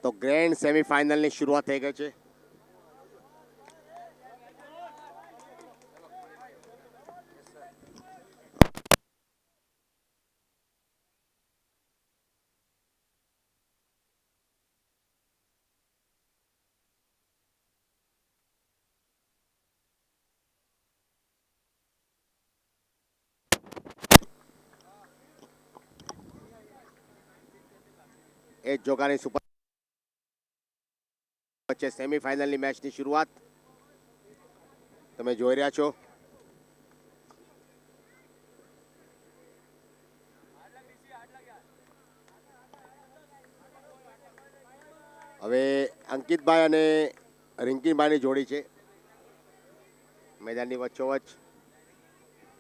તો ગ્રેન્ડ સેમીફાઇનલની શરૂઆત થઈ ગઈ છે. એ જ જોગાની સુપર વચ્ચે સેમીફાઇનલની મેચની શરૂઆત તમે જોઈ રહ્યા છો. હવે અંકિતભાઈ અને રિંકીભાઈની જોડી છે મેદાનની વચ્ચોવચ્ચ.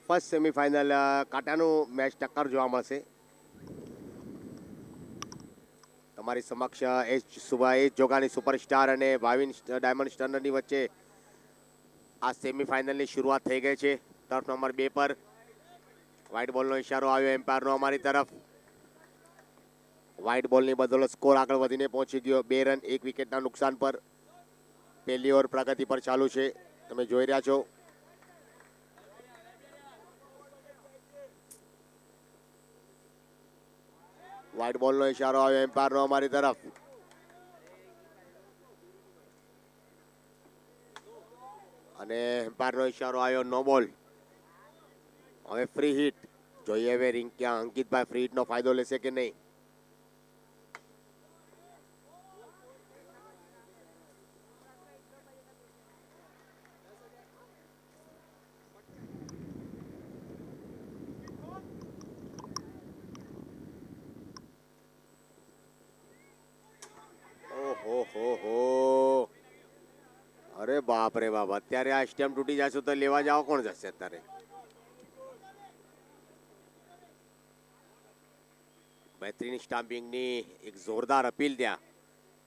ફર્સ્ટ સેમીફાઇનલ કાંટાનું મેચ ટક્કર જોવા મળશે. તમારી સમક્ષ એ જોગાની સુપરસ્ટાર અને ભાવિન ડાયમંડ સ્ટર્નરની વચ્ચે આ સેમીફાઇનલની શરૂઆત થઈ ગઈ છે. ટર્ફ નંબર 2 પર વ્હાઇટ બોલનો ઇશારો આવ્યો એમ્પાયરનો અમારી તરફ. વ્હાઇટ બોલની બદલો સ્કોર આગળ વધીને પહોંચી ગયો 2 રન 1 વિકેટના નુકસાન પર. પહેલી ઓવર પ્રગતિ પર ચાલુ છે, તમે જોઈ રહ્યા છો. વ્હાઇટ બોલનો ઇશારો આવ્યો એમ્પાયરનો અમારી તરફ. અને એમ્પાયરનો ઇશારો આવ્યો નો બોલ. હવે ફ્રી હિટ જોઈએ હવે અંકિતભાઈ ફ્રી હિટનો ફાયદો લેશે કે નહીં. ઓહો, અરે બાપ રે બાપ, અત્યારે આ સ્ટેમ્પ તૂટી જશે તો લેવા જાવ કોણ જશે અત્યારે. બહેતરીન સ્ટામ્પિંગની એક જોરદાર અપીલ ત્યાં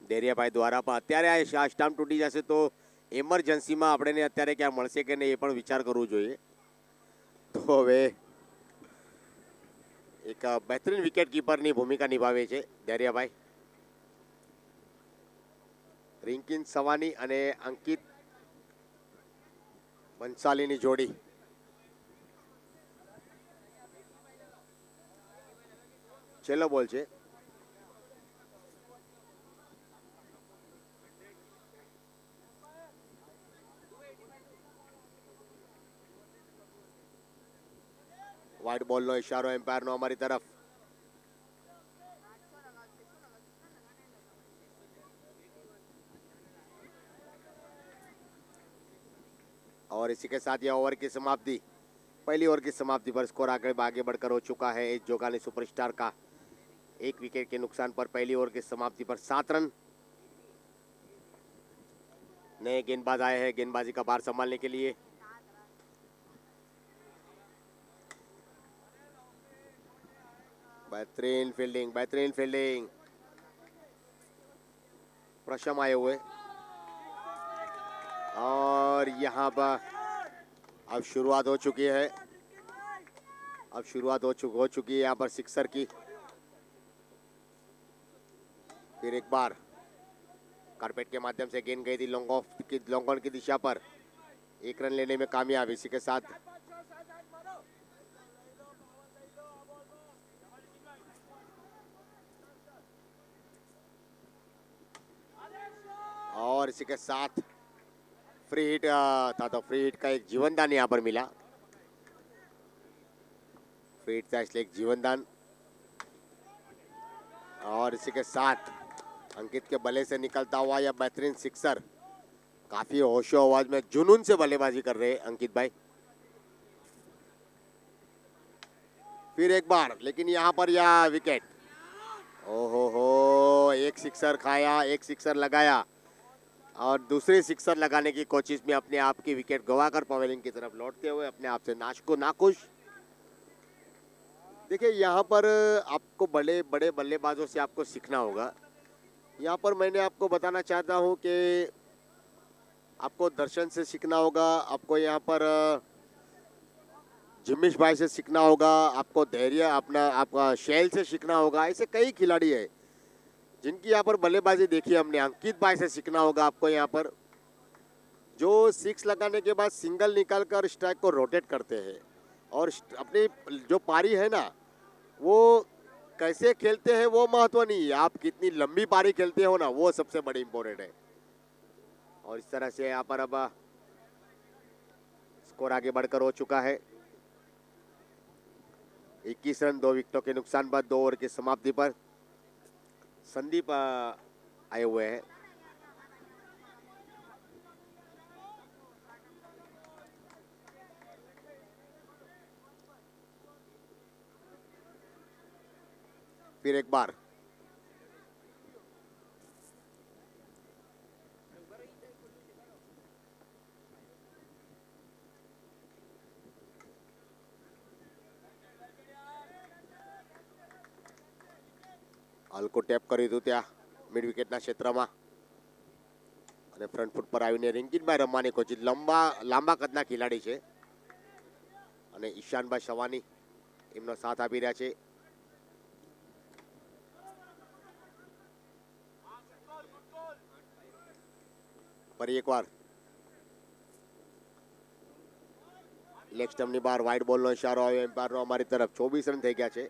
દેરિયાભાઈ દ્વારા, પણ અત્યારે આ સ્ટામ્પ તૂટી જશે તો એમરજન્સીમાં આપણે અત્યારે ક્યાં મળશે કે નહીં એ પણ વિચાર કરવું જોઈએ. તો હવે એક બહેતરીન વિકેટ કીપરની ભૂમિકા નિભાવે છે દેરિયાભાઈ. રિંકિન સવાની અને અંકિત બંસાલીની જોડી. છેલ્લો બોલ છે. વ્હાઇટ બોલનો ઇશારો એમ્પાયરનો અમારી તરફ. और इसी के साथ यह ओवर की समाप्ति, पहली ओवर की समाप्ति पर स्कोर आगे बढ़कर हो चुका है. इस जोगानी सुपरस्टार का 1 विकेट के नुकसान पर पहली ओवर की समाप्ति पर 7 रन. नए गेंदबाज आए हैं गेंदबाजी का भार संभालने के लिए. बेहतरीन फील्डिंग प्रशम आए हुए. और यहाँ पर अब शुरुआत हो चुकी है. हो चुकी है यहाँ पर सिक्सर की. फिर एक बार कारपेट के माध्यम से गेंद गई थी लॉन्ग ऑन की दिशा पर. 1 रन लेने में कामयाब. इसी के साथ फ्री हिट था, तो फ्री हिट का एक जीवनदान यहाँ पर मिला. फ्री हिट था इसलिए एक जीवनदान. और इसी के साथ अंकित के बल्ले से निकलता हुआ यह बेहतरीन सिक्सर. काफी होशो आवाज में जुनून से बल्लेबाजी कर रहे हैं अंकित भाई. फिर एक बार, लेकिन यहाँ पर यह विकेट. ओहो, एक सिक्सर खाया, एक सिक्सर लगाया और दूसरी सिक्सर लगाने की कोशिश में अपने आप की विकेट गवाकर पवेलियन की तरफ लौटते हुए अपने आप से नाखुश. देखिए यहाँ पर आपको बड़े बड़े बल्लेबाजों से आपको सीखना होगा. यहाँ पर मैंने आपको बताना चाहता हूँ कि आपको दर्शन से सीखना होगा, आपको यहाँ पर जिमिश भाई से सीखना होगा, आपको धैर्य आपका शैल से सीखना होगा. ऐसे कई खिलाड़ी है जिनकी यहाँ पर बल्लेबाजी देखी हमने, अंकित भाई से सीखना होगा आपको। यहाँ पर जो 6 लगाने के बाद सिंगल निकालकर स्ट्राइक को रोटेट करते हैं, और अपनी जो पारी है ना, वो कैसे खेलते हैं वो महत्व नहीं है, आप कितनी लंबी पारी खेलते हो ना, वो सबसे बड़ी इंपॉर्टेंट है। और इस तरह से यहाँ पर अब स्कोर आगे बढ़कर हो चुका है। 21 रन 2 विकेटों के नुकसान पर 2 ओवर की समाप्ति पर संदीप आए हुए हैं। फिर एक बार હાલકો ટેપ કર્યું હતું ત્યાં મિડ વિકેટના ક્ષેત્રમાં, અને ફ્રન્ટ ફૂટ પર આવીને રિંકિતભાઈ રમવાની કોશિશ, લાંબા કદના ખેલાડી છે, અને ઈશાનભાઈ સવાની એમનો સાથ આપી રહ્યા છે। ફરી એકવાર લેગ સ્ટમ્પની બહાર વાઇડ બોલનો ઇશારો આવ્યો એમ્પાયરનો અમારી તરફ। 24 રન થઈ ગયા છે।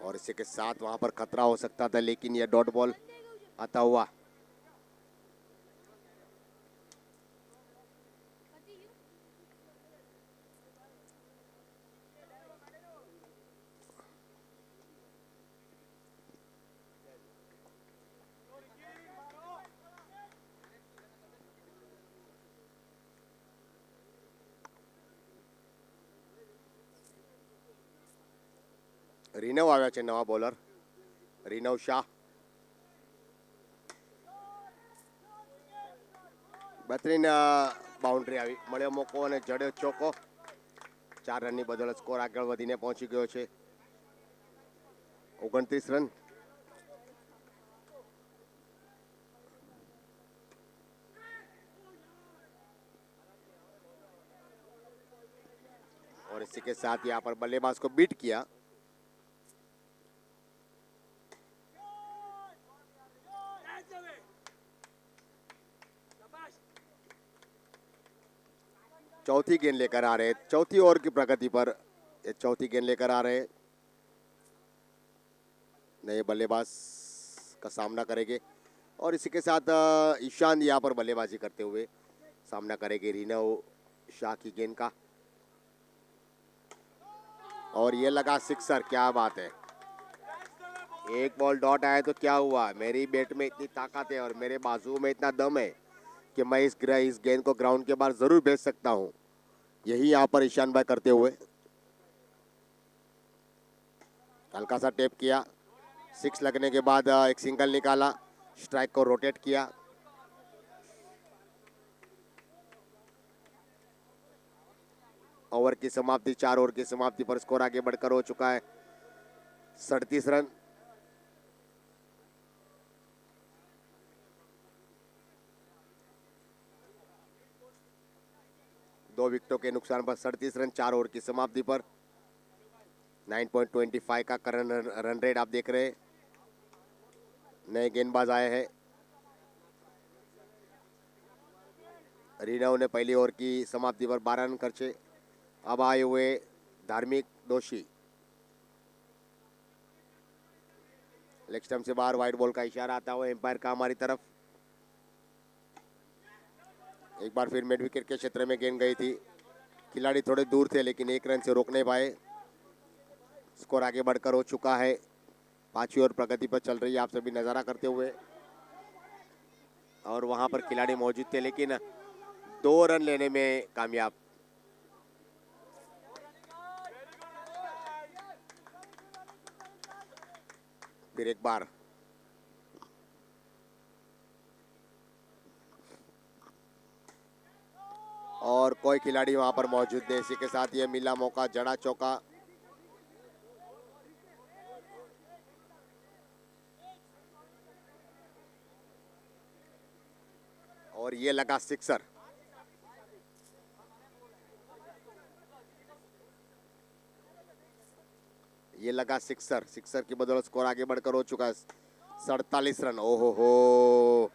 और इसी के साथ वहां पर खतरा हो सकता था, लेकिन यह डॉट बॉल आता हुआ। रिनव આવ્યા છે નવા બોલર, रिनव શાહ। બહેતરીન બાઉન્ડ્રી આવી, મળ્યો મોકો અને જડ્યો ચોકો। 4 રનની બદલે સ્કોર આગળ વધીને પહોંચી ગયો છે 29 રન। और इसी के साथ यहाँ पर बल्लेबाज को बीट किया। चौथी गेंद लेकर आ रहे, चौथी ओवर की प्रगति पर चौथी गेंद लेकर आ रहे नए बल्लेबाज का सामना करेंगे। और इसी के साथ ईशान यहाँ पर बल्लेबाजी करते हुए सामना करेंगे रिनव शाह की गेंद का। और ये लगा सिक्सर, क्या बात है। एक बॉल डॉट आया तो क्या हुआ, मेरी बैट में इतनी ताकत है और मेरे बाजू में इतना दम है कि मैं इस गेंद को ग्राउंड के बाहर जरूर भेज सकता हूं। यही यहाँ पर ईशान भाई करते हुए हल्का सा टेप किया, 6 लगने के बाद एक सिंगल निकाला, स्ट्राइक को रोटेट किया। ओवर की समाप्ति, 4 ओवर की समाप्ति पर स्कोर आगे बढ़कर हो चुका है 37 रन। दो विकेटों के नुकसान पर 37 रन 4 ओवर की समाप्ति पर। 9.25 का करंट रन रेट आप देख रहे हैं। नए गेंदबाज आए हैं, रिनव ने पहली ओवर की समाप्ति पर 12 रन खर्चे। अब आए हुए धार्मिक दोषी, लेग स्टंप से बाहर वाइड बॉल का इशारा आता हुआ एम्पायर का हमारी तरफ। एक बार फिर मिड विकेट के क्षेत्र में गेंद गई थी, खिलाड़ी थोड़े दूर थे लेकिन 1 रन से रोक नहीं पाए। स्कोर आगे बढ़कर हो चुका है, 5वीं ओवर प्रगति पर चल रही है, आप सभी नजारा करते हुए। और वहां पर खिलाड़ी मौजूद थे लेकिन 2 रन लेने में कामयाब। फिर एक बार और कोई खिलाड़ी वहां पर मौजूद है। इसी के साथ ये मिला मौका, जड़ा चौका। और ये लगा सिक्सर। ये लगा सिक्सर। सिक्सर की बदौलत स्कोर आगे बढ़कर हो चुका है 47 रन। ओहो हो,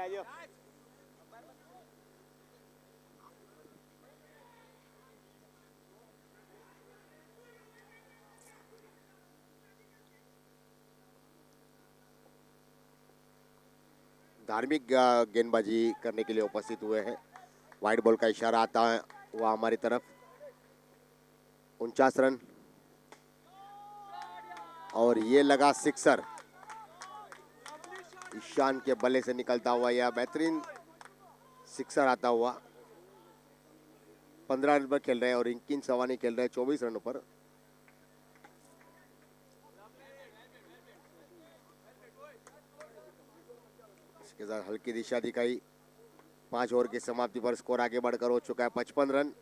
आलियो। धार्मिक गेंदबाजी करने के लिए उपस्थित हुए हैं। वाइड बॉल का इशारा आता है वह हमारी तरफ। 49 रन और ये लगा सिक्सर। ईशान के बल्ले से निकलता हुआ यह बेहतरीन सिक्सर आता हुआ। 15 रन पर खेल रहे हैं और इंकिन सवानी खेल रहे हैं 24 रनों पर। इसके साथ हल्की दिशा दिखाई। 5 ओवर की समाप्ति पर स्कोर आगे बढ़कर हो चुका है 55 रन।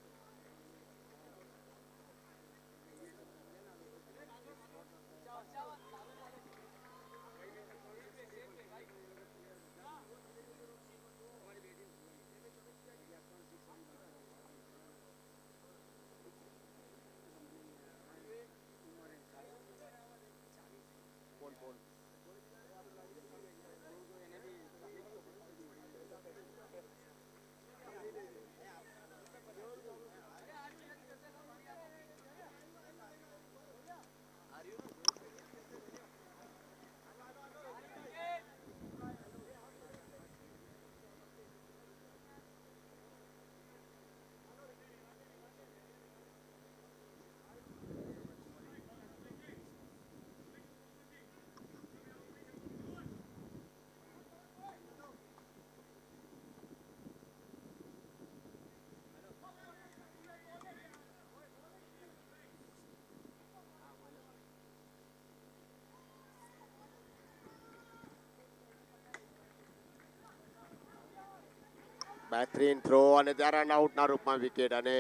બેહતરીન થ્રો અને ત્યારે રન આઉટના રૂપમાં વિકેટ અને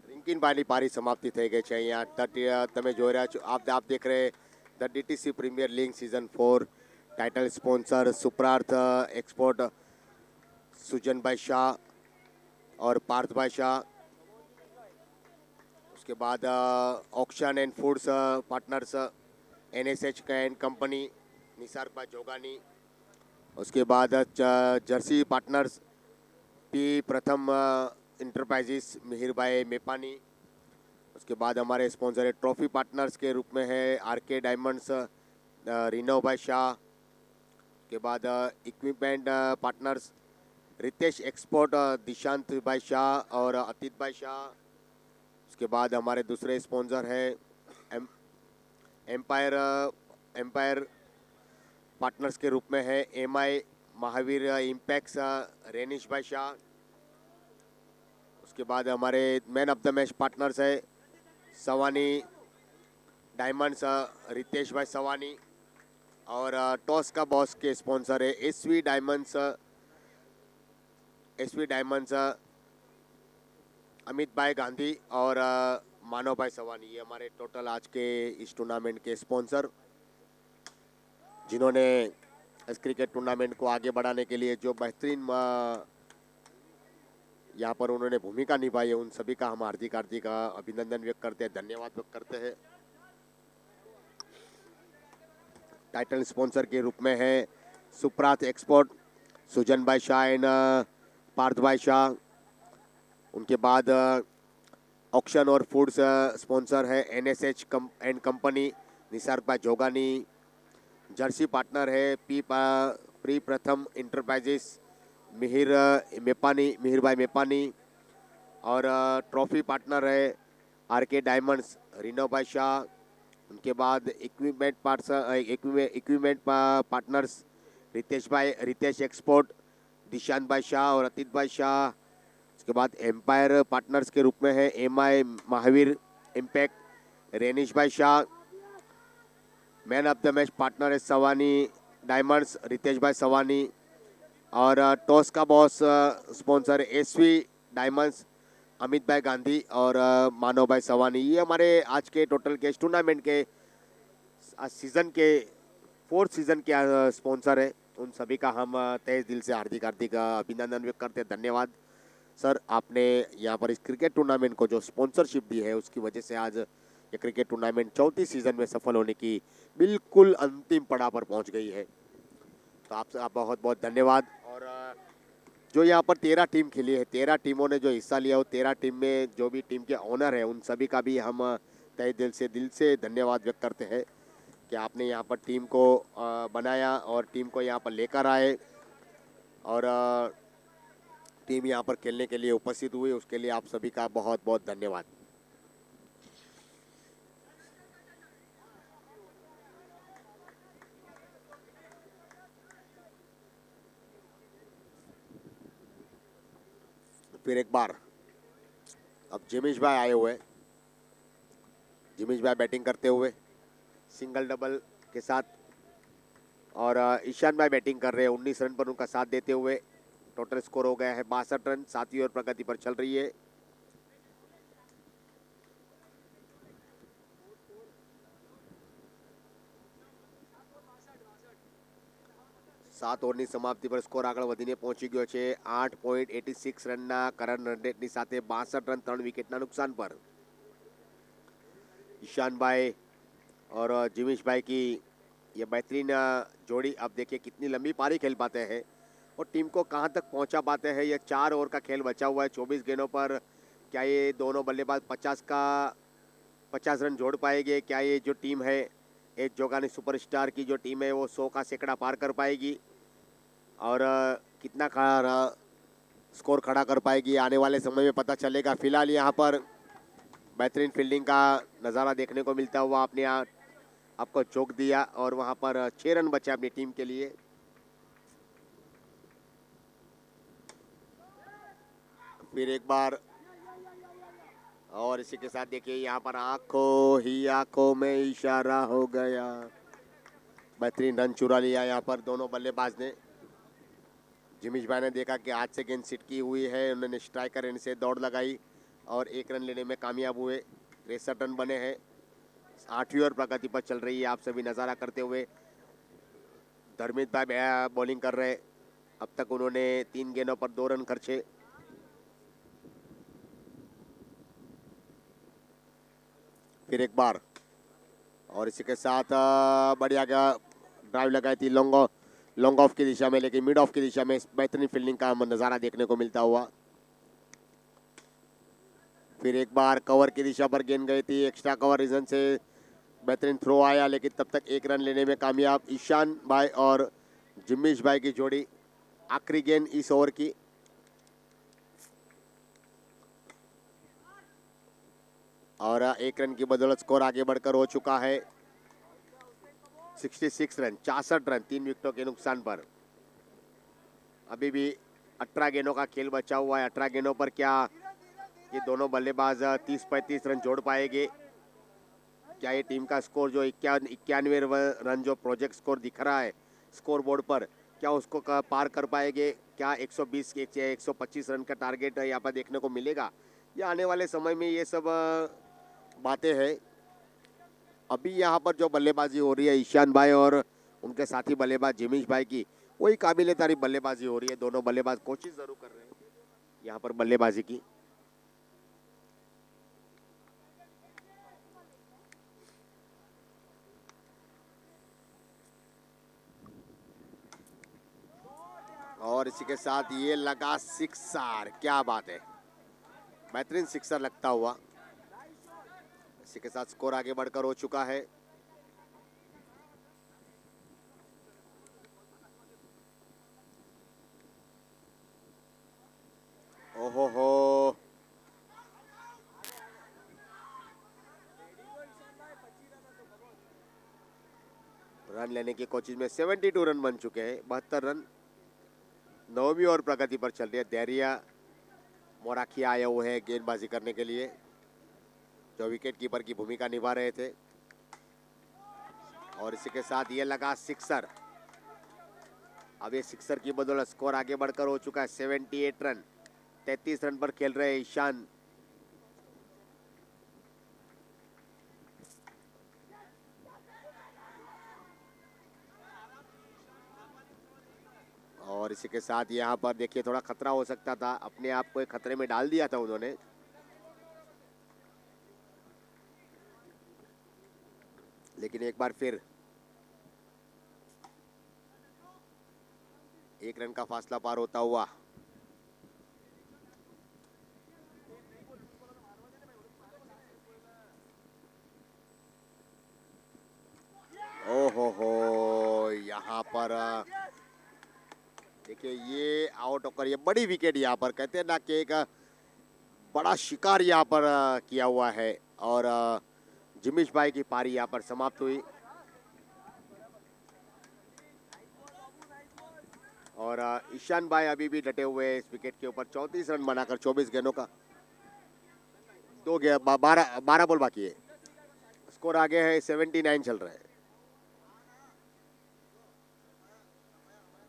રિંકિનભાઈની પારી સમાપ્તિ થઈ ગઈ છે અહીંયા 30 તમે જોઈ રહ્યા છો આપ દેખ રહે the DTC premier league season 4 title sponsor Suprarth export Sujan bhai Shah और पार्थ भाई शाह। उसके बाद auction and foods partners NSH and company Nisar भाई जोगानी। उसके बाद jersey partners P Pratham enterprises Mihir भाई मेपानी। उसके बाद हमारे स्पॉन्सर है ट्रॉफी पार्टनर्स के रूप में है RK डायमंड्स रीनो भाई शाह। के बाद equipment partners Ritesh export Dishant भाई शाह और अतीत भाई शाह। उसके बाद हमारे दूसरे स्पॉन्सर है एम्पायर पार्टनर्स के रूप में है MI महावीर इम्पैक्स रेनिश भाई शाह। उसके बाद हमारे man of the match partners है सवानी डायमंड्स रितेश भाई सवानी और टॉस का बॉस के स्पॉन्सर है SV डायमंड्स अमित भाई गांधी और मानव भाई सवानी। ये हमारे टोटल आज के इस टूर्नामेंट के स्पॉन्सर जिन्होंने इस क्रिकेट टूर्नामेंट को आगे बढ़ाने के लिए जो बेहतरीन यहाँ पर उन्होंने भूमिका निभाई है उन सभी का हम हार्दिक अभिनंदन व्यक्त करते हैं, धन्यवाद व्यक्त करते हैं। टाइटल स्पॉन्सर के रूप में है सुप्रात एक्सपोर्ट सुजन भाई शाह एंड पार्थ भाई शाह। उनके बाद ऑक्शन और फूड्स स्पॉन्सर है NSH एंड कंपनी निसार भाई जोगानी। जर्सी पार्टनर है प्री प्रथम इंटरप्राइजेस मिहिर भाई मेपानी और ट्रॉफी पार्टनर है RK डायमंड्स रीनो भाई शाह। उनके बाद equipment partners Ritesh export Dishant भाई शाह और अतीत भाई शाह। उसके बाद एम्पायर पार्टनर्स के रूप में है MI महावीर इम्पैक्ट रेनिश भाई Shah. Man of the match partner है सवानी डायमंड्स रितेश भाई सवानी। और टॉस का boss sponsor SV diamonds, Amit भाई गांधी और मानव भाई सवानी, ये हमारे आज के टोटल के टूर्नामेंट के सीज़न के 4th सीज़न के स्पॉन्सर है। उन सभी का हम तहे दिल से हार्दिक हार्दिक अभिनंदन व्यक्त करते हैं। धन्यवाद सर, आपने यहाँ पर इस क्रिकेट टूर्नामेंट को जो स्पॉन्सरशिप दी है उसकी वजह से आज ये क्रिकेट टूर्नामेंट 34 सीज़न में सफल होने की बिल्कुल अंतिम पड़ाव पर पहुँच गई है। तो आपसे बहुत बहुत धन्यवाद। और जो यहाँ पर 13 टीम खेली है, 13 टीमों ने जो हिस्सा लिया हो, 13 टीम में जो भी टीम के ऑनर है उन सभी का भी हम तहे दिल से धन्यवाद व्यक्त करते हैं कि आपने यहाँ पर टीम को बनाया और टीम को यहाँ पर लेकर आए और टीम यहाँ पर खेलने के लिए उपस्थित हुई, उसके लिए आप सभी का बहुत बहुत धन्यवाद। फिर एक बार अब जिमिश भाई आए हुए, जिमिश भाई बैटिंग करते हुए सिंगल डबल के साथ, और ईशान भाई बैटिंग कर रहे हैं 19 रन पर उनका साथ देते हुए। टोटल स्कोर हो गया है 62 रन, 7वीं ओवर प्रगति पर चल रही है। सात ओवરની સમાપ્તિ પર સ્કોર આગળ વધીને પહોંચી ગયો છે 8.86 રનના કરંટ રન રેટની સાથે 62 રન 3 વિકેટના નુકસાન પર। ईशान भाई और जिमिश भाई की ये बेहतरीन जोड़ी, अब देखिए कितनी लंबी पारी खेल पाते हैं और टीम को कहां तक पहुंचा पाते हैं। ये 4 ओवर का खेल बचा हुआ है 24 गेंदों पर। क्या ये दोनों बल्लेबाज 50 रन जोड़ पाएंगे? क्या ये जो टीम है एच जोगानी सुपरस्टार की जो टीम है वो 100 का सैकड़ा पार कर पाएगी और कितना स्कोर खड़ा कर पाएगी, आने वाले समय में पता चलेगा। फिलहाल यहाँ पर बेहतरीन फील्डिंग का नज़ारा देखने को मिलता हुआ आपने आपको चौक दिया और वहाँ पर 6 रन बचे अपनी टीम के लिए। फिर एक बार और इसी के साथ देखिए यहाँ पर आंखों ही आंखों में इशारा हो गया, बेहतरीन रन चुरा लिया यहाँ पर दोनों बल्लेबाज ने। जिमिश भाई ने देखा कि हाथ से गेंद सिटकी हुई है, उन्होंने स्ट्राइकर एंड से दौड़ लगाई और 1 रन लेने में कामयाब हुए। 63 रन बने हैं, 8वीं ओवर प्रगति पर चल रही है। आप सभी नज़ारा करते हुए धर्मित भाई बॉलिंग कर रहे, अब तक उन्होंने 3 गेंदों पर 2 रन खर्चे। फिर एक बार और इसी के साथ बढ़िया ड्राइव लगाई थी लॉन्ग ऑफ की दिशा में, लेकिन मिड ऑफ की दिशा में बेहतरीन फील्डिंग का नज़ारा देखने को मिलता हुआ। फिर एक बार कवर की दिशा पर गेंद गई थी, एक्स्ट्रा कवर रीजन से बेहतरीन थ्रो आया, लेकिन तब तक 1 रन लेने में कामयाब ईशान भाई और जिमिश भाई की जोड़ी। आखिरी गेंद इस ओवर की और 1 रन की बदौलत स्कोर आगे बढ़कर हो चुका है 66 रन, 64 रन 3 विकेटों के नुकसान पर। अभी भी 18 गेंदों का खेल बचा हुआ है। 18 गेंदों पर क्या ये दोनों बल्लेबाज 30-35 रन जोड़ पाएंगे? क्या ये टीम का स्कोर जो 91 रन जो प्रोजेक्ट स्कोर दिख रहा है स्कोर बोर्ड पर, क्या उसको पार कर पाएंगे? क्या 120 125 रन का टारगेट यहाँ पर देखने को मिलेगा? या आने वाले समय में ये सब बातें हैं। अभी यहाँ पर जो बल्लेबाजी हो रही है ईशान भाई और उनके साथी बल्लेबाज जिमिश भाई की, वही काबिले तारीफ बल्लेबाजी हो रही है। दोनों बल्लेबाज कोशिश जरूर कर रहे हैं यहाँ पर बल्लेबाजी की। और इसी के साथ ये लगा सिक्सर, क्या बात है, बेहतरीन सिक्सर लगता हुआ। इसी के साथ स्कोर आगे बढ़कर हो चुका है ओहो हो, रन लेने की कोशिश में 72 रन बन चुके हैं। 72 रन 9वीं ओवर प्रगति पर चल रही है। धैर्य मोराखिया आए हुए हैं गेंदबाजी करने के लिए, जो विकेट कीपर की भूमिका निभा रहे थे। और इसी के साथ ये लगा सिक्सर। अब ये सिक्सर की बदौलत स्कोर आगे बढ़कर हो चुका है 78 रन। 33 रन पर खेल रहे ईशान। और इसी के साथ यहाँ पर देखिए थोड़ा खतरा हो सकता था, अपने आप को एक खतरे में डाल दिया था उन्होंने। लेकिन एक बार फिर 1 रन का फासला पार होता हुआ ओहो हो, यहाँ पर देखिए ये आउट होकर ये बड़ी विकेट यहाँ पर कहते हैं ना कि एक बड़ा शिकार यहाँ पर किया हुआ है। और जिमिश भाई की पारी यहाँ पर समाप्त हुई। और ईशान भाई अभी भी डटे हुए हैं इस विकेट के ऊपर। 34 रन बनाकर 24 गेंदों का 12 बॉल बाकी है। स्कोर आगे है 79 चल रहा है।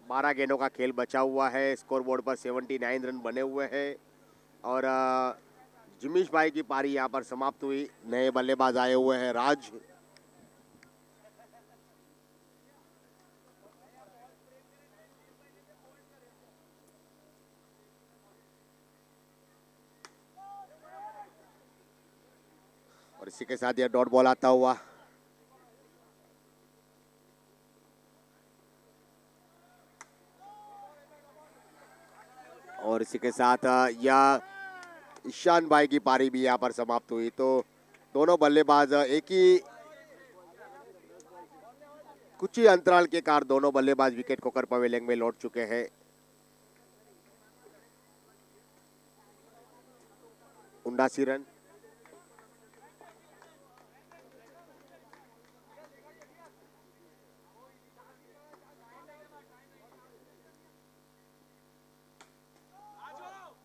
12 गेंदों का खेल बचा हुआ है। स्कोर बोर्ड पर 79 रन बने हुए हैं। और जिमिश भाई की पारी यहाँ पर समाप्त हुई। नए बल्लेबाज आए हुए हैं राज। और इसी के साथ यह डॉट बॉल आता हुआ और इसी के साथ यह ईशान भाई की पारी भी यहाँ पर समाप्त हुई। तो दोनों बल्लेबाज एक ही कुछ ही अंतराल के कारण दोनों बल्लेबाज विकेट खोकर पवेलियन में लौट चुके हैं। 79 रन।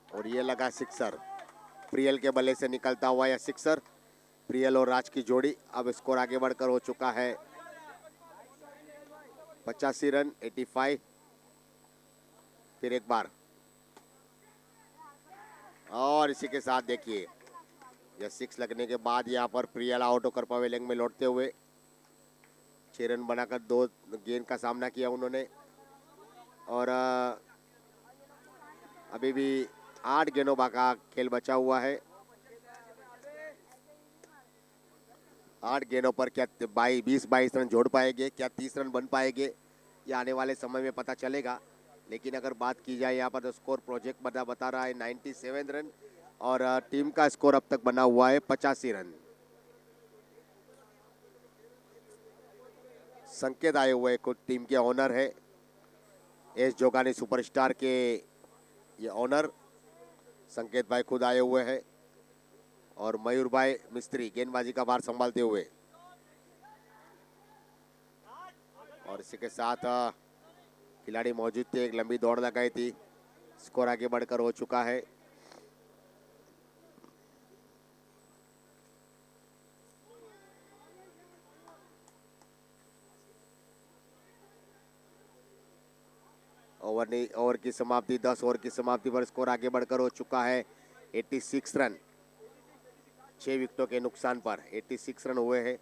और ये लगा सिक्सर। प्रियल के बल्ले से निकलता हुआ यह सिक्सर। प्रियल और राज की जोड़ी। अब स्कोर आगे बढ़कर हो चुका है 85 रन 85। फिर एक बार और इसी के साथ देखिए यह 6 लगने के बाद यहाँ पर प्रियल आउट होकर पवेलियन में लौटते हुए 6 रन बनाकर 2 गेंद का सामना किया उन्होंने। और अभी भी 8 गेंदों का खेल बचा हुआ है। 8 गेंदों पर क्या 20-22 रन जोड़ पाएंगे, क्या 30 रन बन पाएंगे, ये आने वाले समय में पता चलेगा। लेकिन अगर बात की जाए यहाँ पर तो स्कोर प्रोजेक्ट बता रहा है 97 रन और टीम का स्कोर अब तक बना हुआ है 85 रन। संकेत आए हुए कुछ टीम के ऑनर है एस जोगानी सुपरस्टार के ये ऑनर संकेत भाई खुद आए हुए हैं और मयूर भाई मिस्त्री गेंदबाजी का भार संभालते हुए। और इसी के साथ खिलाड़ी मौजूद थे, एक लंबी दौड़ लगाई थी। स्कोर आगे बढ़कर हो चुका है ओवर की समाप्ति 10 ओवर की समाप्ति पर स्कोर आगे बढ़कर हो चुका है 86 रन। 6 विकेटों के नुकसान पर 86 रन हुए हैं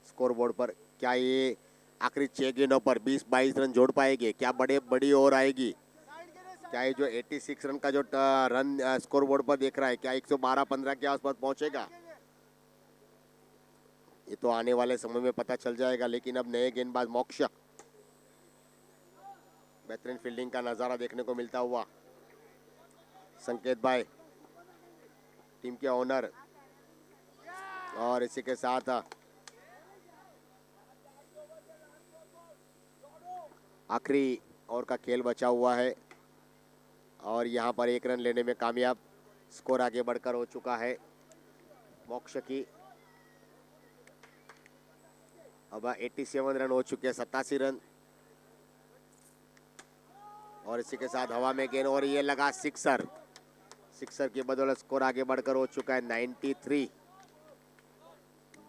स्कोर बोर्ड पर। क्या ये आखिरी 6 गेंदों पर 20-22 रन जोड़ पाएंगे? क्या बड़ी ओवर आएगी? क्या ये जो 86 रन का जो रन स्कोर बोर्ड पर देख रहा है क्या 112-15 के आसपास पहुंचेगा? ये तो आने वाले समय में पता चल जाएगा। लेकिन अब नए गेंदबाज मोक्ष बेहतरीन फील्डिंग का नजारा देखने को मिलता हुआ। संकेत भाई टीम के ओनर और इसी के साथ आखिरी ओवर का खेल बचा हुआ है और यहाँ पर 1 रन लेने में कामयाब। स्कोर आगे बढ़कर हो चुका है मोक्ष की। अब 87 रन हो चुके हैं 87 रन। और इसी के साथ हवा में गेंद और ये लगा सिक्सर। सिक्सर की बदौलत स्कोर आगे बढ़कर हो चुका है 93।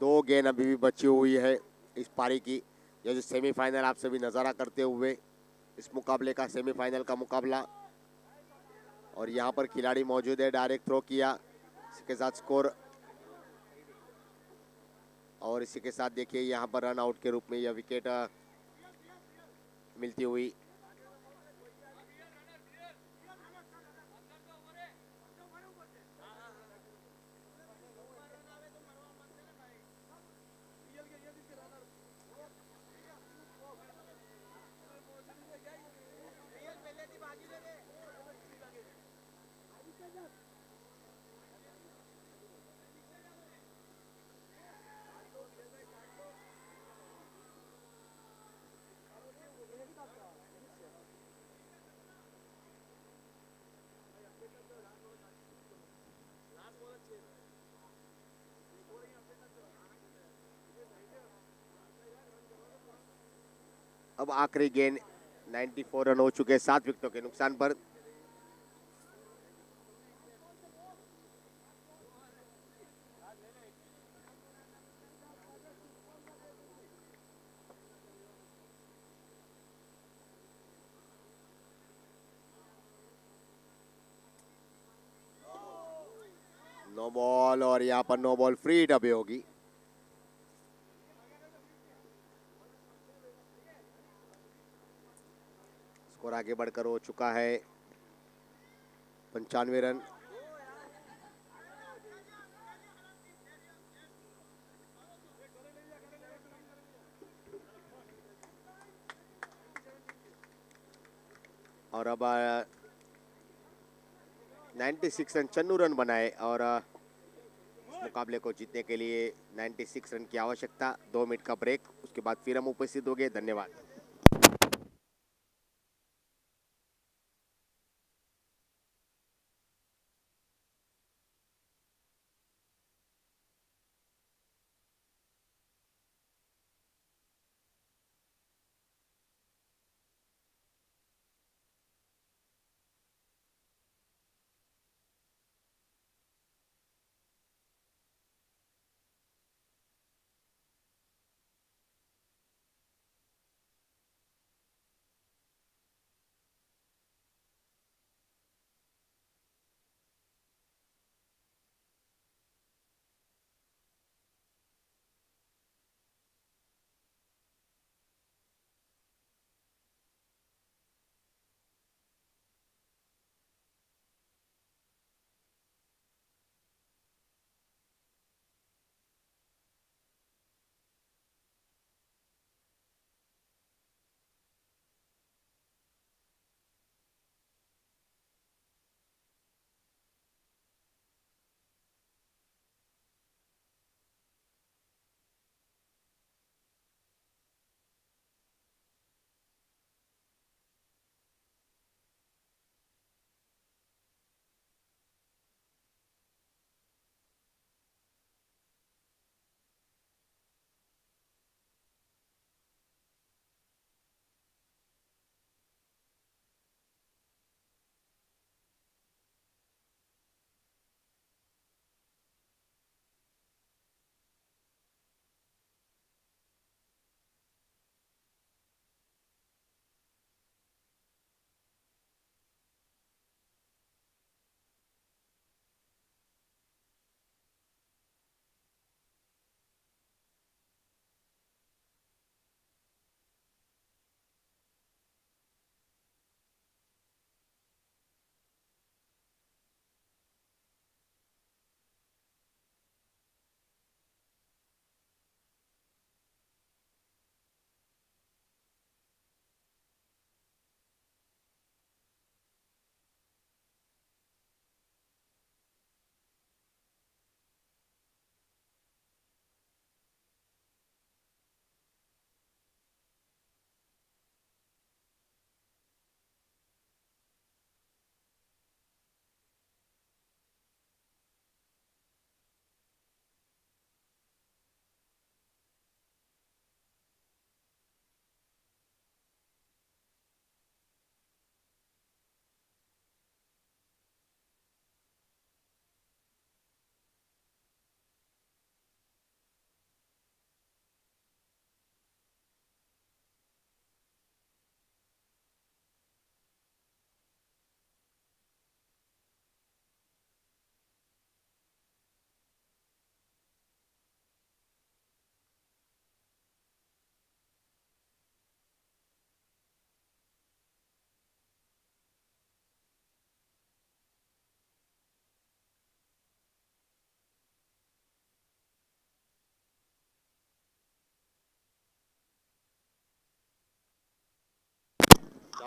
2 गेंद अभी भी बची हुई है इस पारी की। यह जो सेमीफाइनल आप सभी नज़ारा करते हुए इस मुकाबले का सेमीफाइनल का मुकाबला। और यहाँ पर खिलाड़ी मौजूद है, डायरेक्ट थ्रो किया, इसके साथ स्कोर। और इसी के साथ देखिए यहाँ पर रन आउट के रूप में यह विकेट मिलती हुई। अब आखिरी गेंद, 94 रन हो चुके 7 विकेटों के नुकसान पर। नो बॉल, और यहाँ पर नो बॉल फ्री हिट अभी होगी। स्कोर आगे बढ़कर हो चुका है 95 रन। और अब 96 रन, 94 रन बनाए और इस मुकाबले को जीतने के लिए 96 रन की आवश्यकता। 2 मिनट का ब्रेक, उसके बाद फिर हम उपस्थित होंगे। धन्यवाद।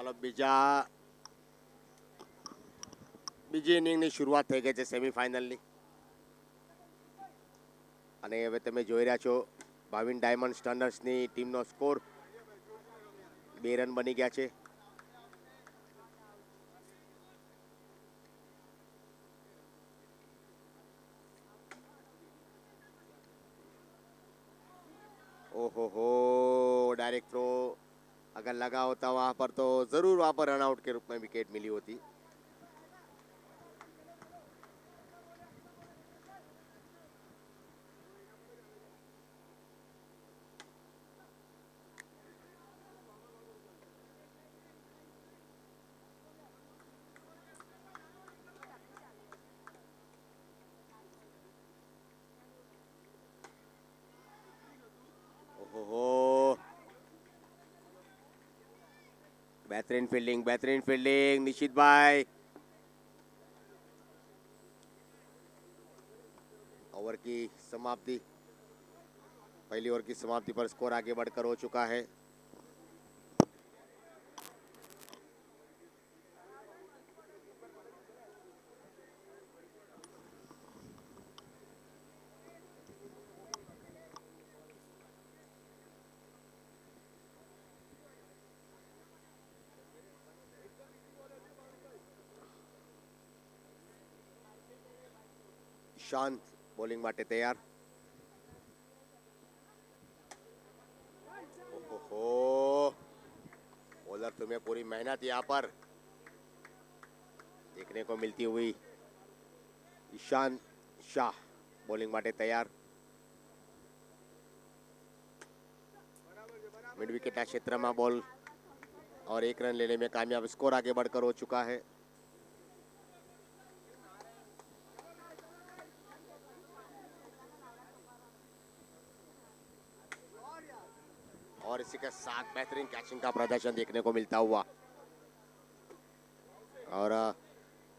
ચાલો બીજી ઇનિંગની શરૂઆત થઈ ગઈ છે સેમીફાઇનલની. અને હવે તમે જોઈ રહ્યા છો ભાવિન ડાયમંડ સ્ટર્નર્સની ટીમનો સ્કોર 2 રન બની ગયા છે. ओहो हो, डायरेक्ट थ्रो अगर लगा होता वहां पर तो जरूर वहां पर रन आउट के रूप में विकेट मिली होती. ओहो, बेहतरीन फील्डिंग निशित भाई. ओवर की समाप्ति, पहली ओवर की समाप्ति पर स्कोर आगे बढ़कर हो चुका है. शांत बॉलिंग માટે તૈયાર. ओहो, बॉलर तुम्हें पूरी मेहनत यहाँ पर देखने को मिलती हुई. ईशान शाह बॉलिंग માટે तैयार. मिड विकेट क्षेत्र में बॉल और 1 रन लेने में कामयाब. स्कोर आगे बढ़कर हो चुका है. और इसी के साथ बेहतरीन कैचिंग का प्रदर्शन देखने को मिलता हुआ और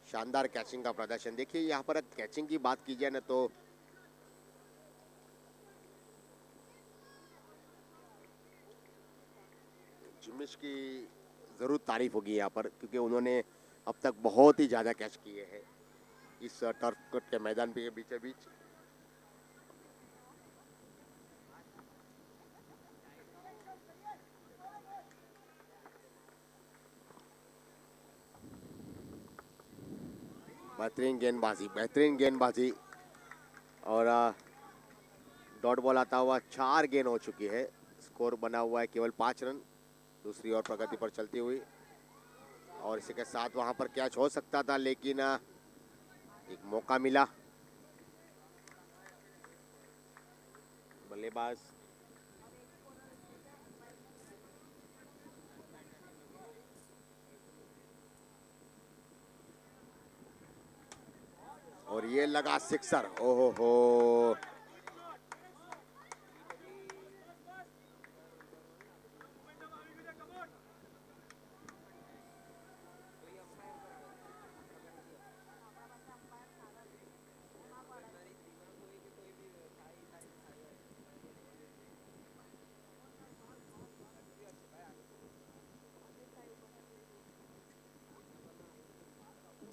शानदार कैचिंग का प्रदर्शन. देखिए यहाँ पर कैचिंग की बात की जाए ना तो जिमिश की जरूर तारीफ होगी यहाँ पर, क्योंकि उन्होंने अब तक बहुत ही ज्यादा कैच किए हैं इस टर्फ के मैदान के बीचे बीच. बेहतरीन गेंदबाजी और डॉट बॉल आता हुआ 4 गेंद हो चुकी है. स्कोर बना हुआ है केवल 5 रन. दूसरी ओर प्रगति पर चलती हुई और इसी के साथ वहां पर कैच हो सकता था, लेकिन एक मौका मिला. बल्लेबाज और ये लगा सिक्सर. ओहो हो,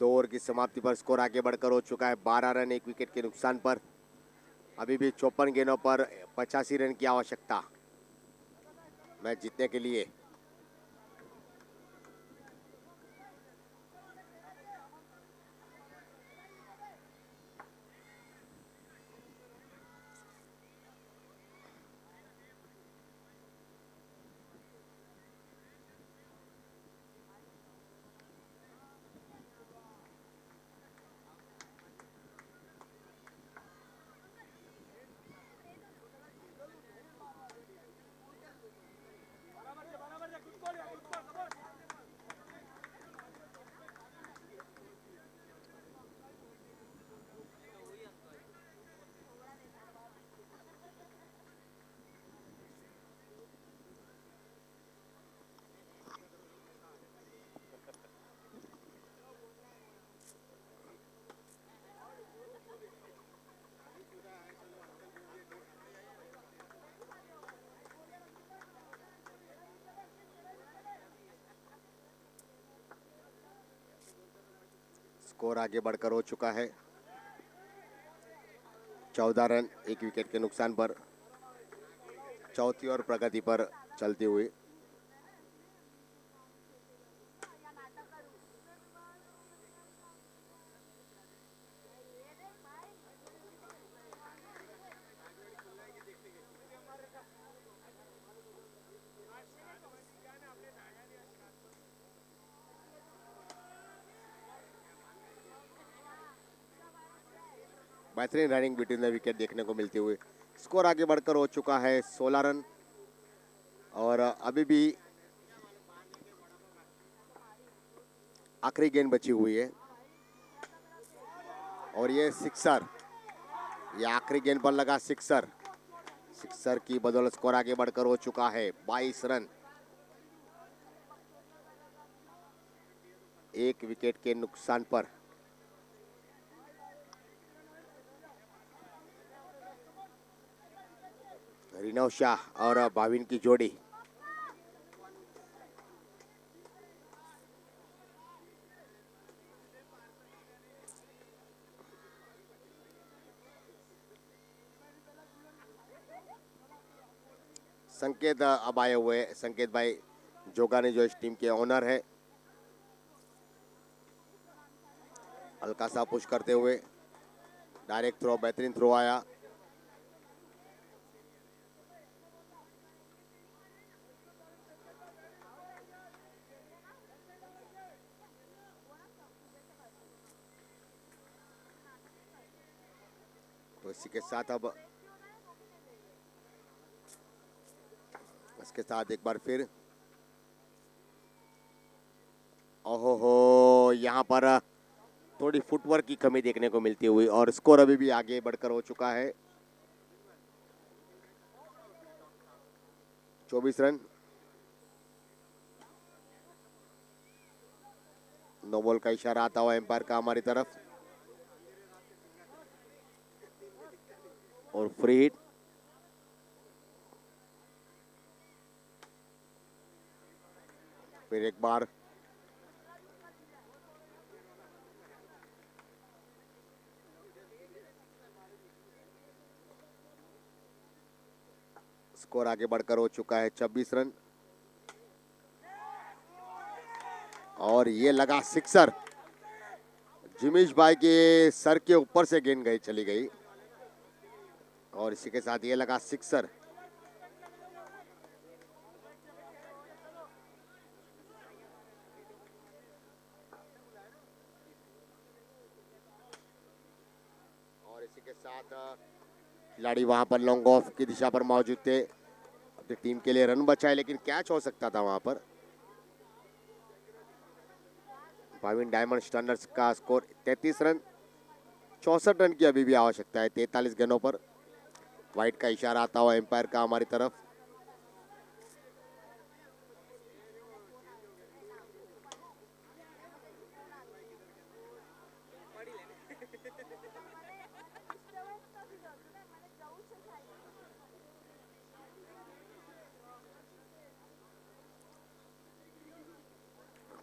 दो ओवर की समाप्ति पर स्कोर आगे बढ़कर हो चुका है 12 रन 1 विकेट के नुकसान पर. अभी भी 54 गेंदों पर 85 रन की आवश्यकता मैच जीतने के लिए. स्कोर आगे बढ़कर हो चुका है 14 रन, 1 विकेट के नुकसान पर। चौथी और प्रगति पर चलती हुई बेहतरीन रनिंग बिटवीन द विकेट देखने को मिलती हुई। स्कोर आगे बढ़कर हो चुका है 16 रन और अभी भी आखिरी गेंद बची हुई है और ये सिक्सर, ये आखिरी गेंद पर लगा सिक्सर। सिक्सर की बदौलत स्कोर आगे बढ़कर हो चुका है 22 रन, 1 विकेट के नुकसान पर। रिनव शाह और भाविन की जोड़ी संकेत अब आए हुए। संकेत भाई जोगानी जो इस टीम के ओनर है, हल्का सा पुश करते हुए डायरेक्ट थ्रो, बेहतरीन थ्रो आया। तो इसी के साथ अब इसके साथ एक बार फिर ओहो हो, यहाँ पर थोड़ी फुटवर्क की कमी देखने को मिलती हुई और स्कोर अभी भी आगे बढ़कर हो चुका है 24 रन। नो बॉल का इशारा आता हुआ एम्पायर का हमारी तरफ और फ्री हिट। फिर एक बार स्कोर आगे बढ़कर हो चुका है 26 रन और ये लगा सिक्सर। जिमीश भाई के सर के ऊपर से गेंद गई, चली गई और इसी के साथ ये लगा सिक्सर। और इसी के साथ खिलाड़ी वहां पर लॉन्ग ऑफ की दिशा पर मौजूद थे, अपनी टीम के लिए रन बचाए, लेकिन कैच हो सकता था वहां पर। भाविन डायमंड स्टर्नर्स का स्कोर 33 रन, 64 रन की अभी भी आवश्यकता है 43 गेंदों पर। वाइट का इशारा आता हुआ एम्पायर का हमारी तरफ।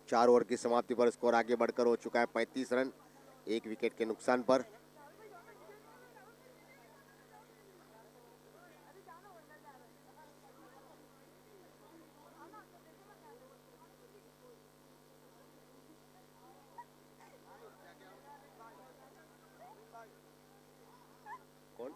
चार ओवर की समाप्ति पर स्कोर आगे बढ़कर हो चुका है 35 रन, 1 विकेट के नुकसान पर। कौन?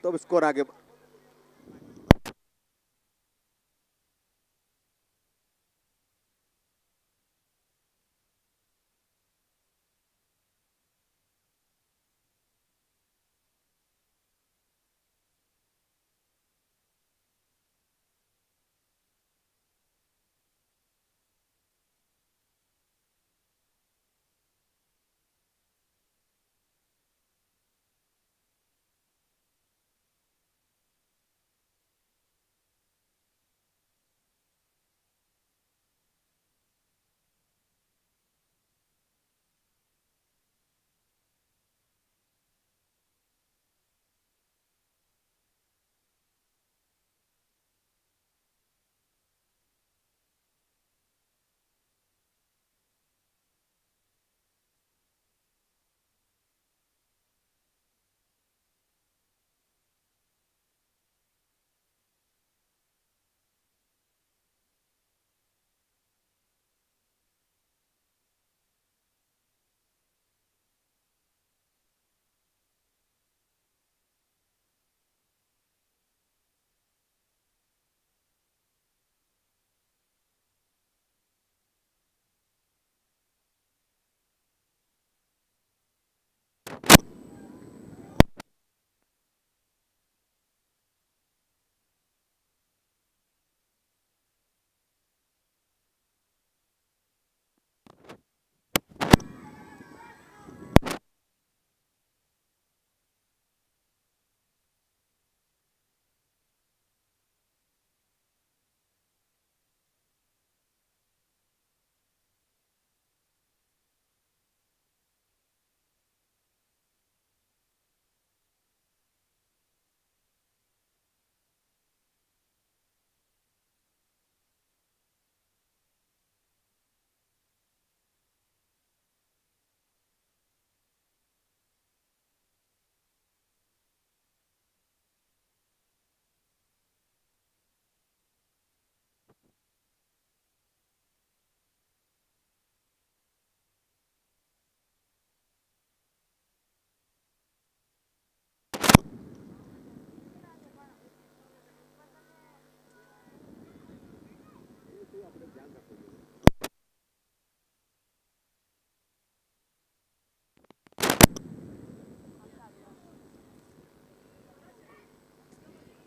तो स्कोर आगे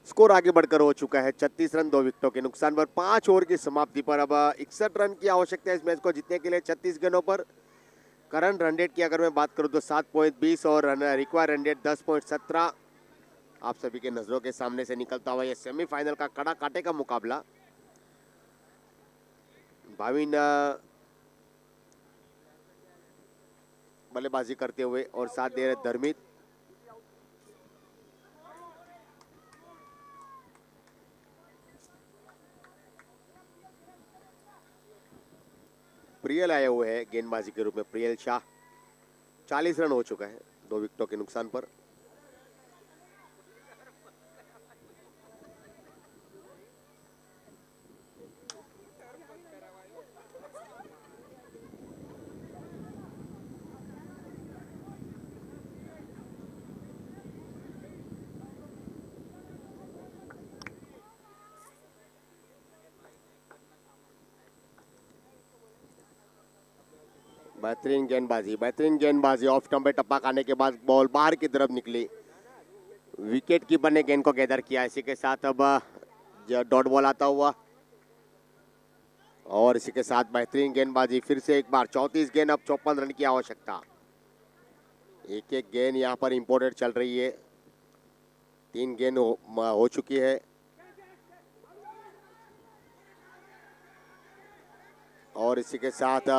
स्कोर आगे बढ़कर हो चुका है 36 रन 2 विकेटों के नुकसान पर। 5 ओवर की समाप्ति पर अब 61 रन की आवश्यकता है इस मैच को जीतने के लिए 36 गेंदों पर। करंट रन रेट की अगर मैं बात करूं तो 7.20 और रिक्वायर रन रेट 10.17 आप सभी के नजरों के सामने से निकलता हुआ ये सेमीफाइनल का कड़ा काटे का मुकाबला। भाविन बल्लेबाजी करते हुए और साथ दे रहे धर्मित। प्रियल आए हुए हैं गेंदबाजी के रूप में, प्रियल शाह। 40 रन हो चुका है 2 विकेटों के नुकसान पर। बेहतरीन गेंदबाजी ऑफ स्टंप पे टप्पा खाने के बाद बॉल बाहर की तरफ निकली। विकेट कीपर ने गेंद को गैदर किया। इसी के साथ अब डॉट बॉल आता हुआ और इसी के साथ बेहतरीन गेंदबाजी फिर से एक बार। 34 गेंद, अब 54 रन की आवश्यकता। एक एक गेंद यहाँ पर इंपोर्टेड चल रही है। 3 गेंद हो चुकी है और इसी के साथ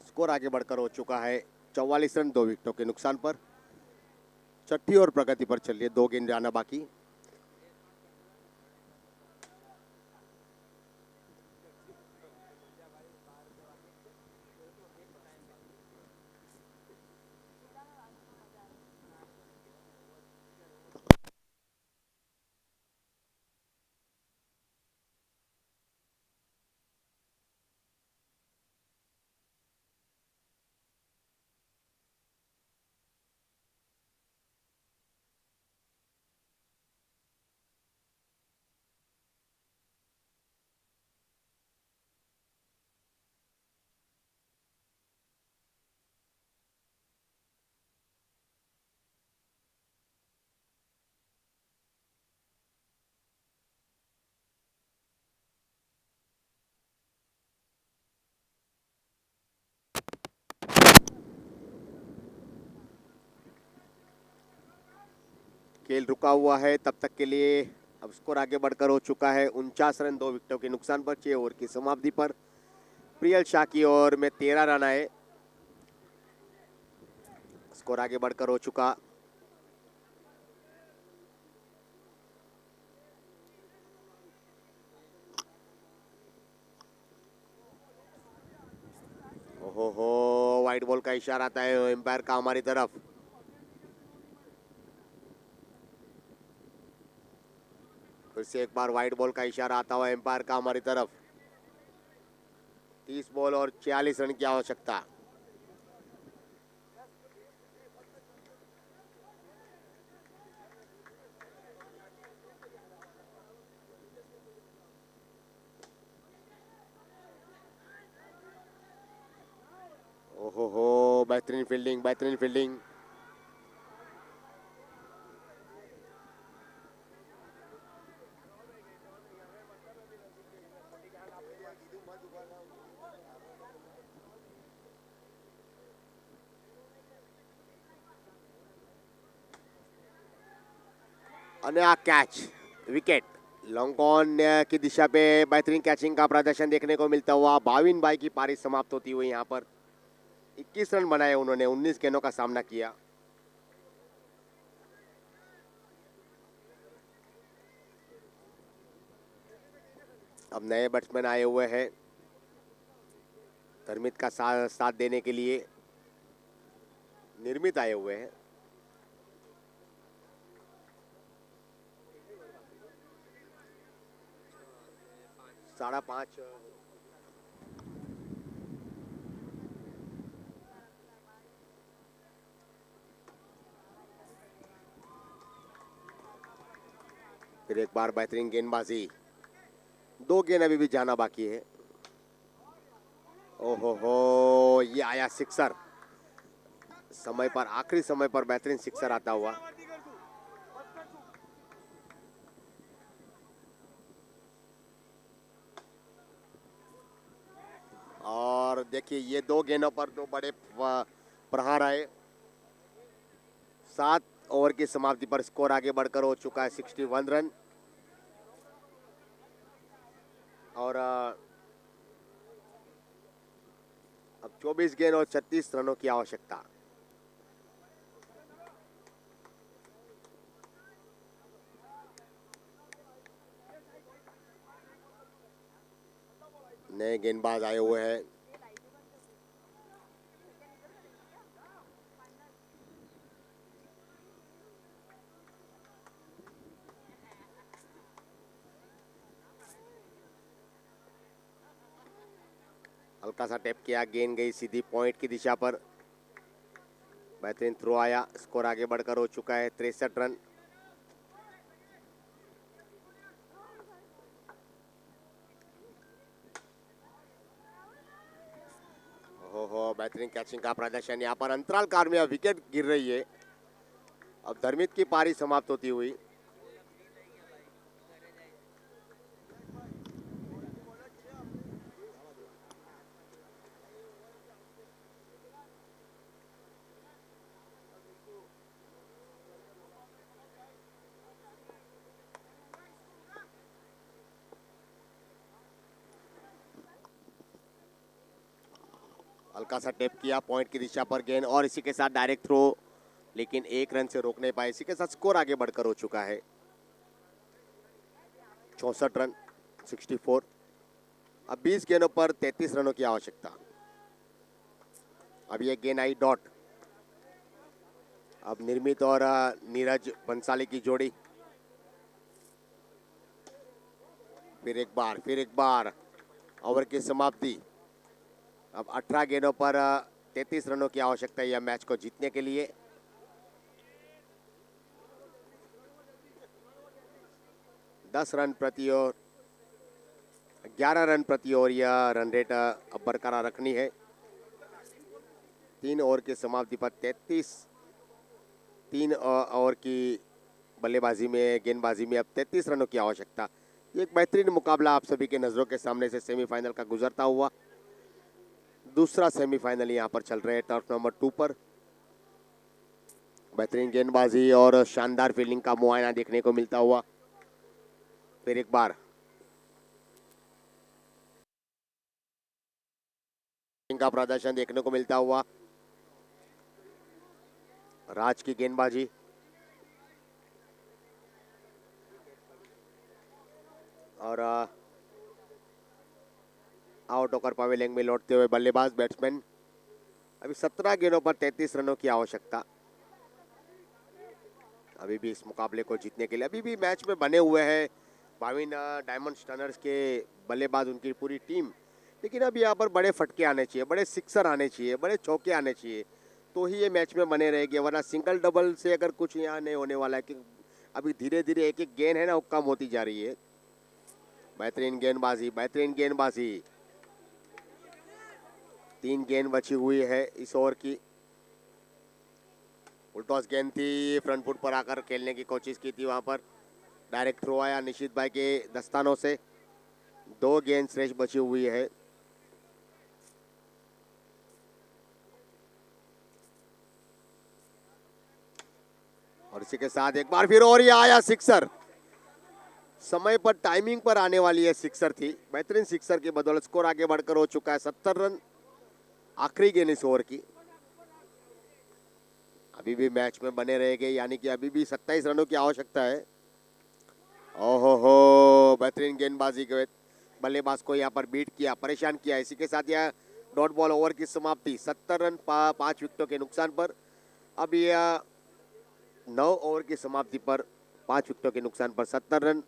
स्कोर आगे बढ़कर हो चुका है 44 रन 2 विकेटों के नुकसान पर। छठी और प्रगति पर चलिए, 2 गेंद जाना बाकी। खेल रुका हुआ है तब तक के लिए। अब स्कोर आगे बढ़कर हो चुका है 49 रन 2 विकेटों के नुकसान पर। 6 ओवर की समाप्ति पर प्रियल शाह की ओवर में 13 रन आए। स्कोर आगे बढ़कर हो चुका। ओहो, वाइट बॉल का इशारा आता है एम्पायर का हमारी तरफ। फिर से एक बार वाइट बॉल का इशारा आता हुआ एम्पायर का हमारी तरफ। 30 बॉल और 46 रन की आवश्यकता। ओहो हो, बेहतरीन फील्डिंग, बेहतरीन फील्डिंग। અને આ कैच, विकेट। लॉन्ग ऑन की दिशा पे बेहतरीन कैचिंग का प्रदर्शन देखने को मिलता हुआ भाविन भाई की पारी समाप्त होती हुई यहाँ पर 21 रन बनाए उन्होंने, 19 गेंदों का सामना किया। अब नए बैट्समैन आए हुए हैं धर्मित का साथ देने के लिए। निर्मित आए हुए हैं। साढ़ा 5 फिर एक बार बेहतरीन गेंदबाजी। 2 गेंद अभी भी जाना बाकी है। ओहो हो, ये आया सिक्सर। समय पर, आखिरी समय पर बेहतरीन सिक्सर आता हुआ। और देखिए ये 2 गेंदों पर 2 बड़े प्रहार आए। 7 ओवर की समाप्ति पर स्कोर आगे बढ़कर हो चुका है 61 रन। और अब 24 गेंद और 36 रनों की आवश्यकता। नए गेंदबाज आए हुए हैं। हल्का सा टैप किया, गेंद गई सीधी पॉइंट की दिशा पर। बेहतरीन थ्रो आया, स्कोर आगे बढ़कर हो चुका है 63 रन। हो बेहतरीन कैचिंग का प्रदर्शन। यहाँ पर अंतराल काल में विकेट गिर रही है। अब धर्मित की पारी समाप्त होती हुई। हल्का सा टेप किया पॉइंट की दिशा पर गेंद और इसी के साथ डायरेक्ट थ्रो, लेकिन 1 रन से रोक नहीं पाए। इसी के साथ स्कोर आगे बढ़कर हो चुका है 64 रन, 64। अब 20 गेंदों पर 33 रनों की आवश्यकता। अब ये गेंद आई डॉट। अब निर्मित और नीरज बंसाली की जोड़ी। फिर एक बार ओवर की समाप्ति। अब 18 गेंदों पर 33 रनों की आवश्यकता है यह मैच को जीतने के लिए। दस रन प्रति ओवर, 11 रन प्रति ओवर यह रन रेट अब बरकरार रखनी है। 3 ओवर की समाप्ति पर 3 ओवर की बल्लेबाजी में, गेंदबाजी में अब 33 रनों की आवश्यकता। ये एक बेहतरीन मुकाबला आप सभी के नज़रों के सामने से सेमीफाइनल का गुजरता हुआ। दूसरा सेमीफाइनल यहाँ पर चल रहे हैं टर्फ नंबर 2 पर। बेहतरीन गेंदबाजी और शानदार फील्डिंग का मुआयना देखने को मिलता हुआ। फिर एक बार का प्रदर्शन देखने को मिलता हुआ। राज की गेंदबाजी और आउट होकर पवेलियन में लौटते हुए बल्लेबाज बैट्समैन। अभी 17 गेंदों पर 33 रनों की आवश्यकता। अभी भी इस मुकाबले को जीतने के लिए अभी भी मैच में बने हुए हैं भाविन डायमंड स्टनर्स के बल्लेबाज, उनकी पूरी टीम। लेकिन अब यहाँ पर बड़े फटके आने चाहिए, बड़े सिक्सर आने चाहिए, बड़े चौके आने चाहिए, तो ही ये मैच में बने रहेगी, वरना सिंगल डबल से अगर कुछ यहाँ नहीं होने वाला है कि अभी धीरे धीरे एक एक गेंद है ना वो कम होती जा रही है। बेहतरीन गेंदबाजी, बेहतरीन गेंदबाजी। 3 गेंद बची हुई है इस ओवर की। उल्टॉस गेंद थी, फ्रंट फुट पर आकर खेलने की कोशिश की थी, वहां पर डायरेक्ट थ्रो आया निशित भाई के दस्तानों से। 2 गेंद श्रेष्ठ बची हुई है। और इसी के साथ एक बार फिर और ये आया सिक्सर। समय पर टाइमिंग पर आने वाली है सिक्सर थी। बेहतरीन सिक्सर की बदौलत स्कोर आगे बढ़कर हो चुका है 70 रन। आखिरी गेंद इस ओवर की। अभी भी मैच में बने रहेंगे, यानी कि अभी भी 27 रनों की आवश्यकता है। ओहो हो, बेहतरीन गेंदबाजी के बल्लेबाज को यहाँ पर बीट किया, परेशान किया। इसी के साथ यह डॉट बॉल ओवर की समाप्ति 70 रन 5 विकेटों के नुकसान पर। अब यह 9 ओवर की समाप्ति पर 5 विकेटों के नुकसान पर 70 रन।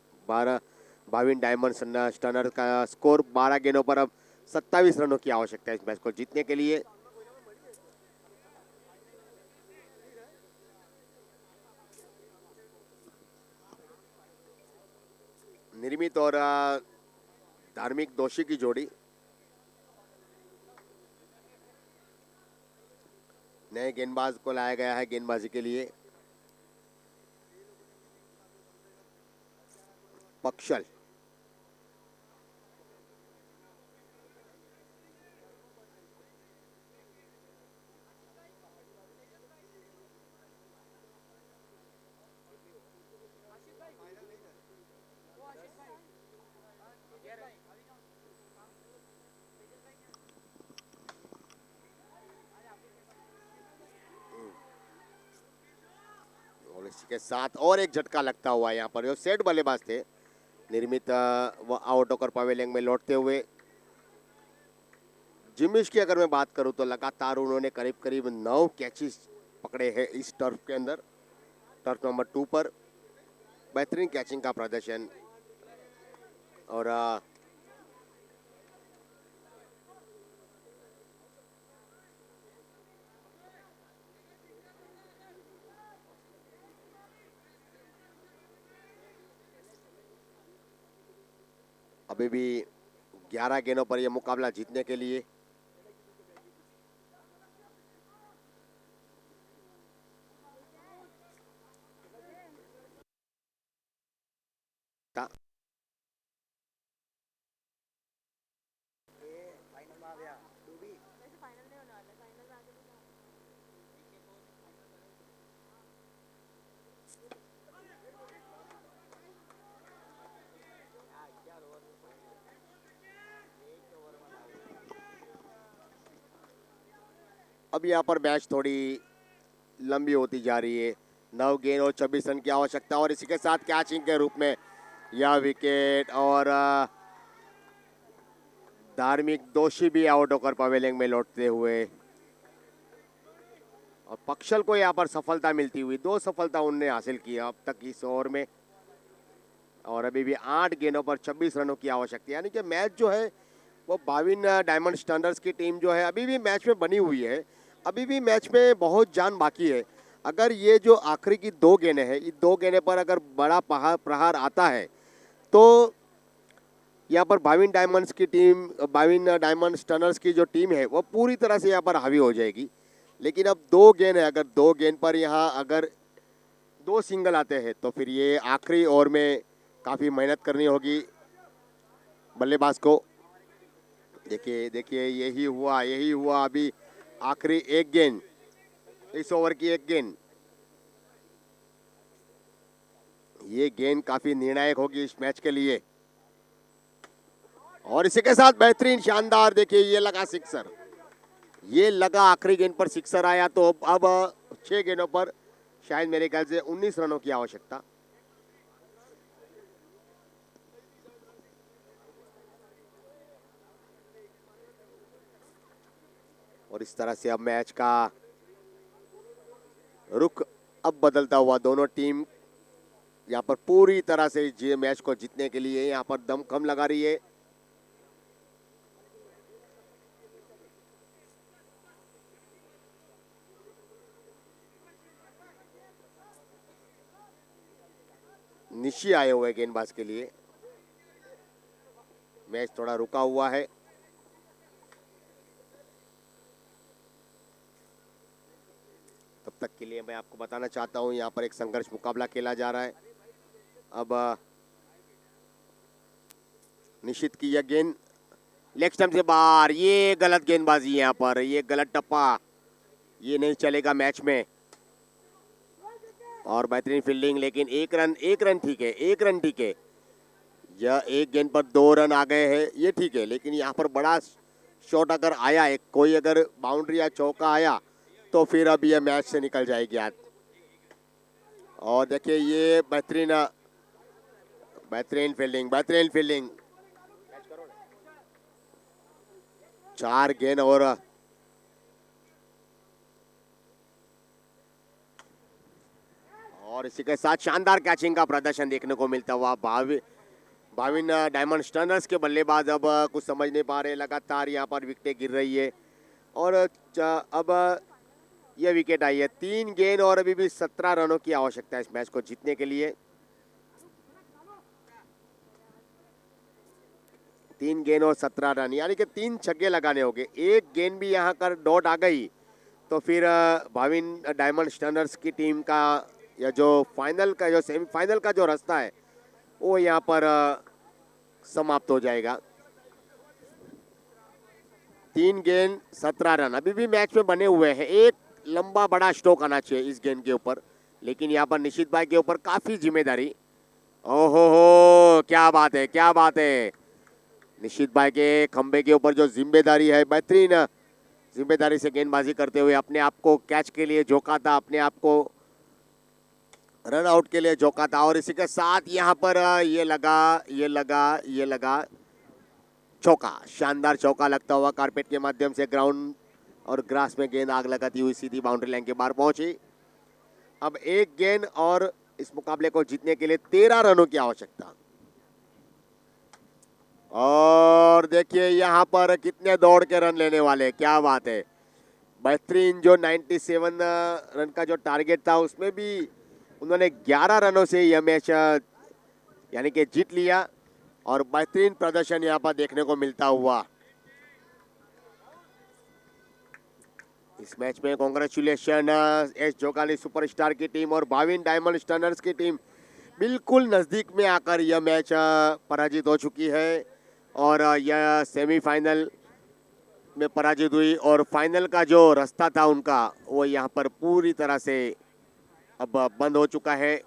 22 डायमंड स्टनर का स्कोर 12 गेंदों पर अब 27 रनों की आवश्यकता है इस मैच को जीतने के लिए। निर्मित और धार्मिक दोषी की जोड़ी। नए गेंदबाज को लाया गया है गेंदबाजी के लिए, पक्षल। और इसी के साथ और एक झटका लगता हुआ यहाँ पर जो सेट बल्लेबाज थे निर्मित वो आउट होकर पवेलियन में लौटते हुए। जिमिश की अगर मैं बात करूं तो लगातार उन्होंने करीब करीब 9 कैचेस पकड़े हैं इस टर्फ के अंदर, टर्फ नंबर 2 पर। बेहतरीन कैचिंग का प्रदर्शन। और अभी भी 11 गेंदों पर यह मुकाबला जीतने के लिए। अब यहाँ पर मैच थोड़ी लंबी होती जा रही है। 9 गेंद और 26 रन की आवश्यकता, और इसी के साथ कैचिंग के रूप में यह विकेट। और धार्मिक दोषी भी आउट होकर पवेलियन में लौटते हुए। और पक्षल को यहाँ पर सफलता मिलती हुई, 2 सफलता उन्होंने हासिल की अब तक इस ओवर में। और अभी भी 8 गेंदों पर 26 रनों की आवश्यकता, यानी कि मैच जो है वो 22 डायमंड स्टैंडर्ड्स की टीम जो है अभी भी मैच में बनी हुई है। अभी भी मैच में बहुत जान बाकी है। अगर ये जो आखिरी की 2 गेंदें हैं, इस 2 गेंदें पर अगर बड़ा प्रहार आता है तो यहाँ पर 22 डायमंड्स की टीम, 22 डायमंड स्टनर्स की जो टीम है वो पूरी तरह से यहाँ पर हावी हो जाएगी। लेकिन अब 2 गेंद है, अगर 2 गेंद पर यहाँ अगर 2 सिंगल आते हैं तो फिर ये आखिरी ओवर में काफ़ी मेहनत करनी होगी बल्लेबाज को। देखिए देखिए, यही हुआ अभी आखिरी 1 गेंद, इस ओवर की 1 गेंद। ये गेंद काफी निर्णायक होगी इस मैच के लिए। और इसी के साथ बेहतरीन शानदार, देखिए ये लगा सिक्सर, ये लगा आखिरी गेंद पर सिक्सर आया। तो अब 6 गेंदों पर शायद मेरे ख्याल से 19 रनों की आवश्यकता। और इस तरह से अब मैच का रुख अब बदलता हुआ, दोनों टीम यहाँ पर पूरी तरह से मैच को जीतने के लिए यहाँ पर दमखम लगा रही है। निशी आए हुए गेंदबाज के लिए। मैच थोड़ा रुका हुआ है। तब तक के लिए मैं आपको बताना चाहता हूं यहाँ पर एक संघर्ष मुकाबला खेला जा रहा है। अब निशित की यह गेंद लेग स्टंप से बाहर, ये गलत गेंदबाजी यहाँ पर, ये गलत टप्पा, ये नहीं चलेगा मैच में। और बेहतरीन फील्डिंग, लेकिन एक रन ठीक है, एक रन ठीक है। यह एक गेंद पर 2 रन आ गए हैं, ये ठीक है, लेकिन यहाँ पर बड़ा शॉट अगर आया, एक कोई अगर बाउंड्री या चौका आया तो फिर अब यह मैच से निकल जाएगी आज। और देखिए ये बेहतरीन फील्डिंग। 4 गेंद और इसी के साथ शानदार कैचिंग का प्रदर्शन देखने को मिलता हुआ भाविन डायमंड स्टर्नर्स के बल्लेबाज अब कुछ समझ नहीं पा रहे, लगातार यहाँ पर विकेटें गिर रही है। और अब यह विकेट आई है। 3 गेंद और अभी भी 17 रनों की आवश्यकता है इस मैच को जीतने के लिए। 3 गेंद और 17 रन, यानी कि 3 छक्के लगाने होंगे। एक गेंद भी यहाँ कर डॉट आ गई तो फिर भाविन डायमंड स्टर्नर्स की टीम का या जो फाइनल का, जो सेमीफाइनल का जो रास्ता है वो यहाँ पर समाप्त हो जाएगा। 3 गेंद 17 रन अभी भी मैच में बने हुए हैं। एक लंबा बड़ा स्ट्रोक आना चाहिए इस गेंद के ऊपर, लेकिन यहाँ पर निशित भाई के ऊपर काफी जिम्मेदारी। ओहो, क्या बात है। निशित भाई के खंबे के ऊपर जो जिम्मेदारी है, बेहतरीन जिम्मेदारी से गेंदबाजी करते हुए अपने आप को कैच के लिए झोंका था, अपने आप को रन आउट के लिए झोंका था। और इसी के साथ यहाँ पर ये लगा चौका, शानदार चौका लगता हुआ कारपेट के माध्यम से ग्राउंड और ग्रास में गेंद आग लगाती हुई सीधी बाउंड्री लाइन के बाहर पहुंची। अब एक गेंद और इस मुकाबले को जीतने के लिए 13 रनों की आवश्यकता। और देखिए यहाँ पर कितने दौड़ के रन लेने वाले, क्या बात है। बेहतरीन जो 97 रन का जो टारगेट था उसमें भी उन्होंने 11 रनों से यह मैच यानी कि जीत लिया। और बेहतरीन प्रदर्शन यहाँ पर देखने को मिलता हुआ इस मैच में। कांग्रेचुलेशन एस जोगाली सुपरस्टार की टीम और भाविन डायमंड स्टर्नर्स की टीम बिल्कुल नज़दीक में आकर यह मैच पराजित हो चुकी है और यह सेमीफाइनल में पराजित हुई। और फाइनल का जो रास्ता था उनका वो यहाँ पर पूरी तरह से अब बंद हो चुका है।